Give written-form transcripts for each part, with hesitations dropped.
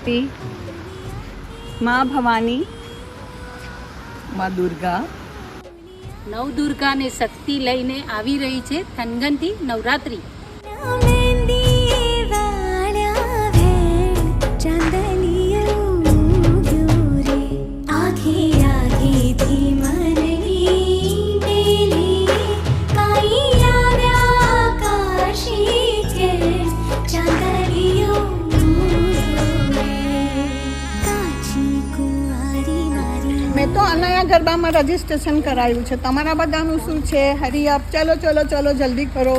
શક્તિ, માં ભવાની, માં દુર્ગા. નવદુર્ગા ને શક્તિ લઈને આવી રહી છે થનગનથી નવરાત્રી. મેં તો અનાયા ગરબામાં રજીસ્ટ્રેશન કરાવ્યું છે. તમારા બધાનું શું છે? હરી આપ, ચલો ચલો ચલો જલ્દી કરો.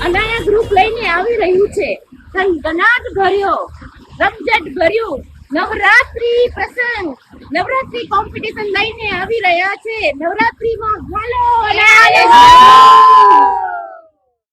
અનાયા ગ્રુપ લઈને આવી રહ્યું છે થનગનાટ ભર્યો, રમઝટ ભર્યું નવરાત્રી પ્રસંગ, નવરાત્રી કોમ્પિટિશન લઈને આવી રહ્યા છે. નવરાત્રીમાં હાલો